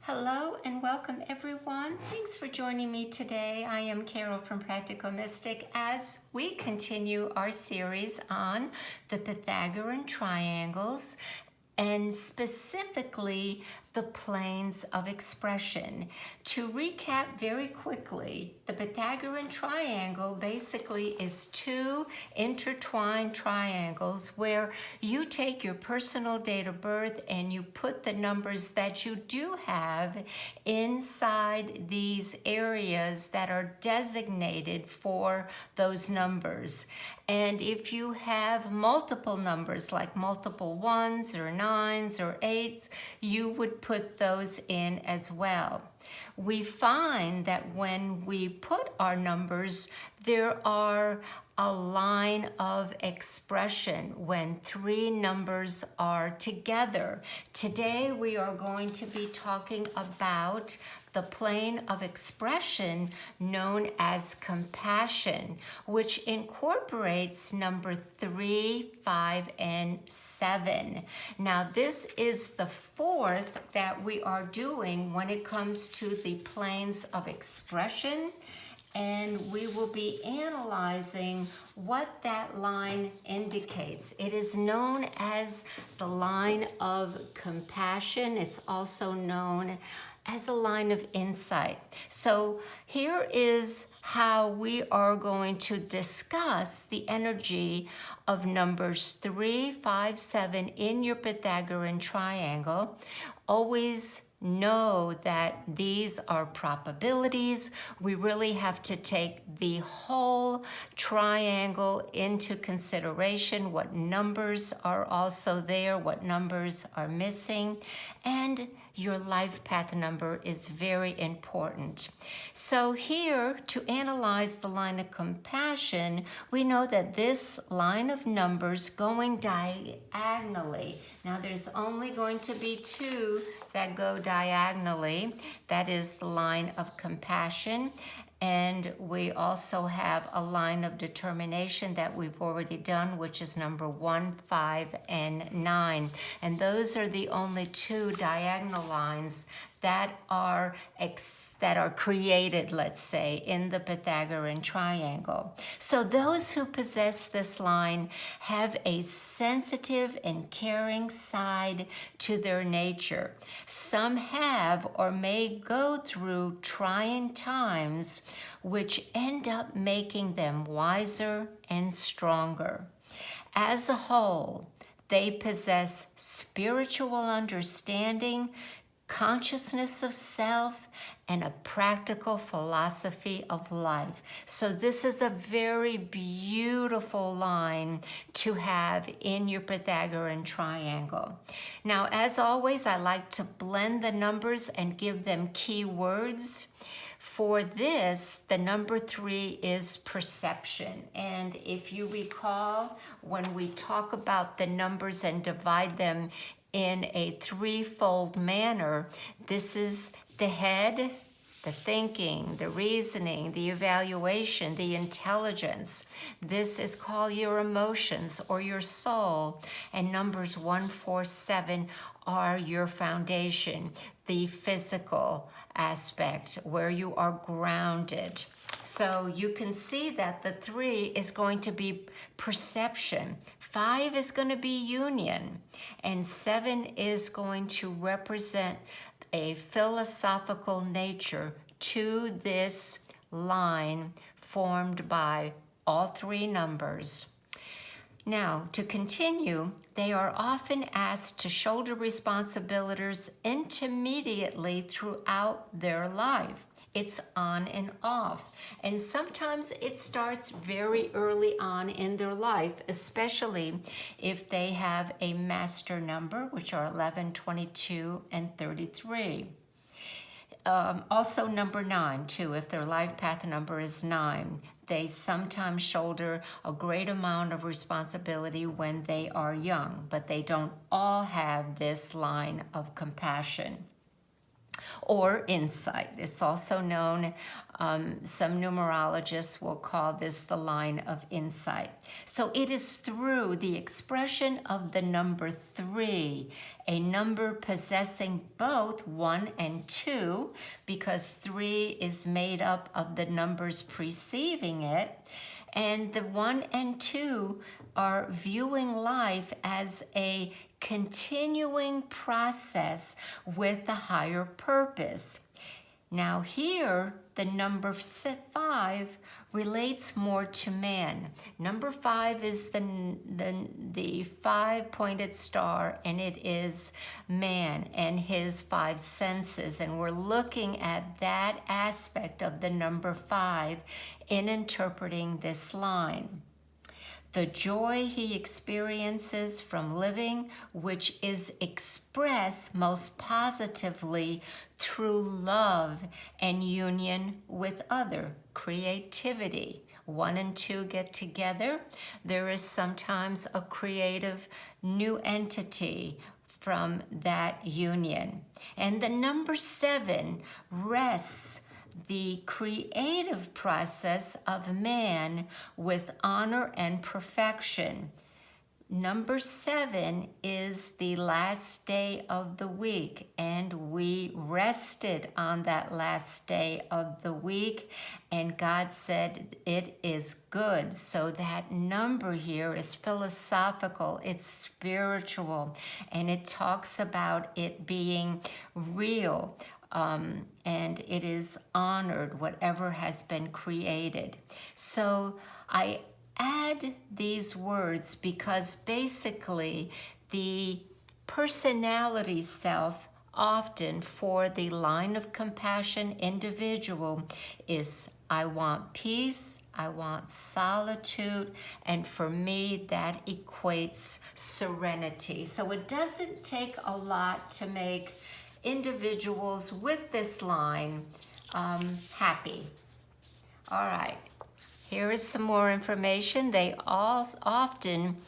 Hello and welcome everyone. Thanks for joining me today. I am Carol from Practical Mystic as we continue our series on the Pythagorean triangles and specifically the planes of expression. To recap very quickly, the Pythagorean triangle basically is two intertwined triangles where you take your personal date of birth and you put the numbers that you do have inside these areas that are designated for those numbers. And if you have multiple numbers like multiple ones or nines or eights, you would put those in as well. We find that when we put our numbers, there are a line of expression when three numbers are together. Today we are going to be talking about the plane of expression known as compassion, which incorporates number 3, 5, and 7. Now this is the fourth that we are doing when it comes to the planes of expression, and we will be analyzing what that line indicates. It is known as the line of compassion. It's also known as a line of insight. So here is how we are going to discuss the energy of numbers 3, 5, 7 in your Pythagorean triangle. Always know that these are probabilities. We really have to take the whole triangle into consideration, what numbers are also there, what numbers are missing, and your life path number is very important. So here, to analyze the line of compassion, we know that this line of numbers going diagonally, now there's only going to be two that go diagonally. That is the line of compassion. And we also have a line of determination that we've already done, which is number 1, 5, and 9. And those are the only two diagonal lines that are created, let's say, in the Pythagorean triangle. So those who possess this line have a sensitive and caring side to their nature. Some have or may go through trying times which end up making them wiser and stronger. As a whole, they possess spiritual understanding, consciousness of self, and a practical philosophy of life. So this is a very beautiful line to have in your Pythagorean triangle. Now, as always, I like to blend the numbers and give them key words. For this, the number 3 is perception. And if you recall, when we talk about the numbers and divide them in a threefold manner, this is the head, the thinking, the reasoning, the evaluation, the intelligence. This is called your emotions or your soul. And numbers 1, 4, 7 are your foundation, the physical aspect where you are grounded. So you can see that the 3 is going to be perception. 5 is going to be union, and 7 is going to represent a philosophical nature to this line formed by all 3 numbers. Now, to continue, they are often asked to shoulder responsibilities intermediately throughout their life. It's on and off. And sometimes it starts very early on in their life, especially if they have a master number, which are 11, 22, and 33. Also number 9, too, if their life path number is 9. They sometimes shoulder a great amount of responsibility when they are young, but they don't all have this line of compassion. or insight. It's also known, some numerologists will call this the line of insight. So it is through the expression of the number 3, a number possessing both 1 and 2, because 3 is made up of the numbers preceding it, and the 1 and 2 are viewing life as a continuing process with a higher purpose. Now here, the number 5 relates more to man. Number 5 is the 5-pointed star, and it is man and his 5 senses. And we're looking at that aspect of the number 5 in interpreting this line. The joy he experiences from living, which is expressed most positively through love and union with other, creativity. 1 and 2 get together. There is sometimes a creative new entity from that union. And the number 7 rests the creative process of man with honor and perfection. Number 7 is the last day of the week, and we rested on that last day of the week, and God said it is good. So that number here is philosophical, it's spiritual, and it talks about it being real. And it is honored, whatever has been created. So I add these words because basically the personality self often for the line of compassion individual is I want peace, I want solitude, and for me that equates serenity. So it doesn't take a lot to make individuals with this line happy. All right, here is some more information. They all often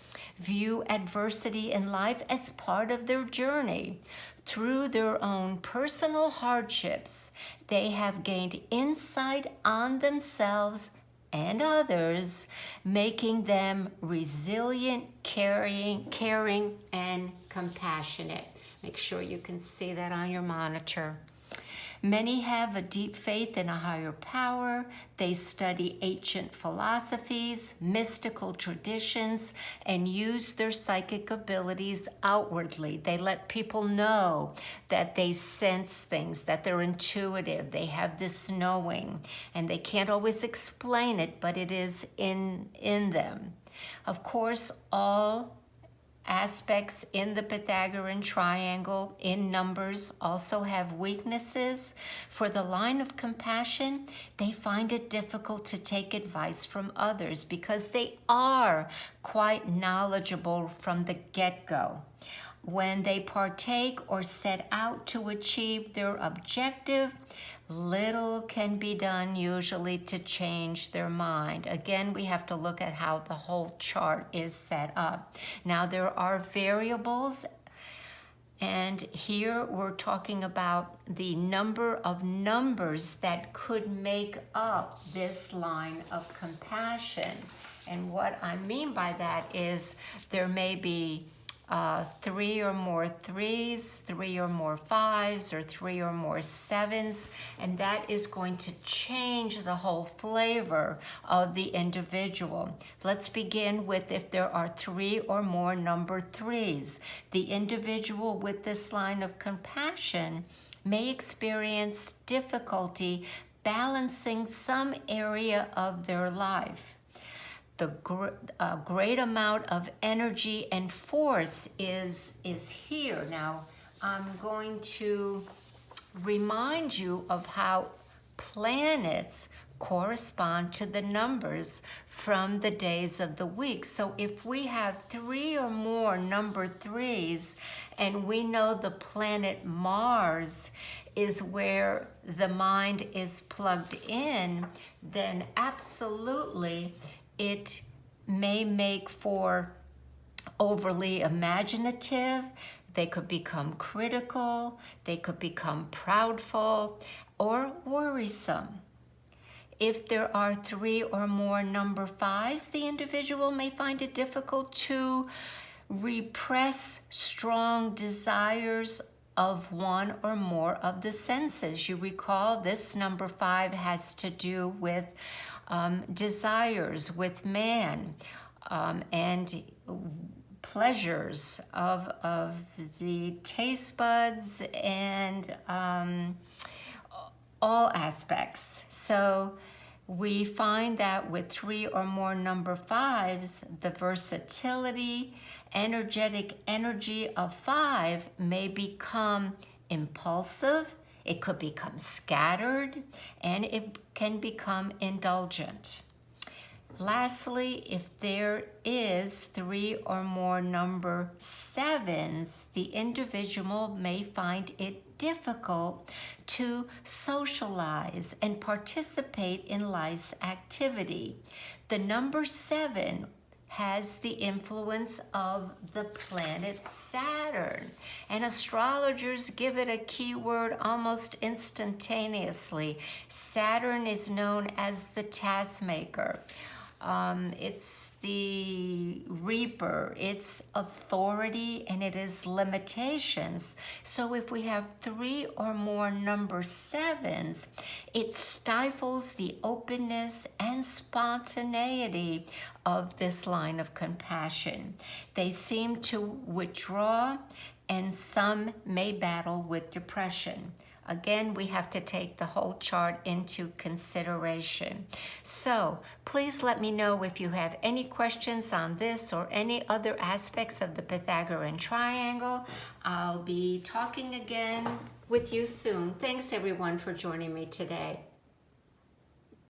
view adversity in life as part of their journey. Through their own personal hardships, they have gained insight on themselves and others, making them resilient, caring, and compassionate. Make sure you can see that on your monitor. Many have a deep faith in a higher power. They study ancient philosophies, mystical traditions, and use their psychic abilities outwardly. They let people know that they sense things, that they're intuitive. They have this knowing, and they can't always explain it, but it is in them. Of course, all aspects in the Pythagorean triangle in numbers also have weaknesses. For the line of compassion, they find it difficult to take advice from others because they are quite knowledgeable from the get-go. When they partake or set out to achieve their objective, little can be done usually to change their mind. Again, we have to look at how the whole chart is set up. Now, there are variables, and here we're talking about the number of numbers that could make up this line of compassion. And what I mean by that is there may be 3 or more 3s, 3 or more 5s, or 3 or more 7s, and that is going to change the whole flavor of the individual. Let's begin with if there are 3 or more number 3s. The individual with this line of compassion may experience difficulty balancing some area of their life. The great amount of energy and force is here. Now, I'm going to remind you of how planets correspond to the numbers from the days of the week. So if we have 3 or more number 3s, and we know the planet Mars is where the mind is plugged in, then absolutely it may make for overly imaginative, They could become critical, they could become proudful, or worrisome. If there are 3 or more number 5s, the individual may find it difficult to repress strong desires of one or more of the senses. You recall this number 5 has to do with desires with man and pleasures of the taste buds and all aspects. So we find that with 3 or more number 5s, the versatility, energetic energy of 5 may become impulsive, it could become scattered, and it can become indulgent. Lastly, if there is 3 or more number 7s, the individual may find it difficult to socialize and participate in life's activity. The number 7 has the influence of the planet Saturn, and astrologers give it a keyword almost instantaneously. Saturn is known as the taskmaker. It's the reaper, it's authority, and it is limitations. So if we have 3 or more number 7s, it stifles the openness and spontaneity of this line of compassion. They seem to withdraw, and some may battle with depression. Again, we have to take the whole chart into consideration. So please let me know if you have any questions on this or any other aspects of the Pythagorean Triangle. I'll be talking again with you soon. Thanks everyone for joining me today.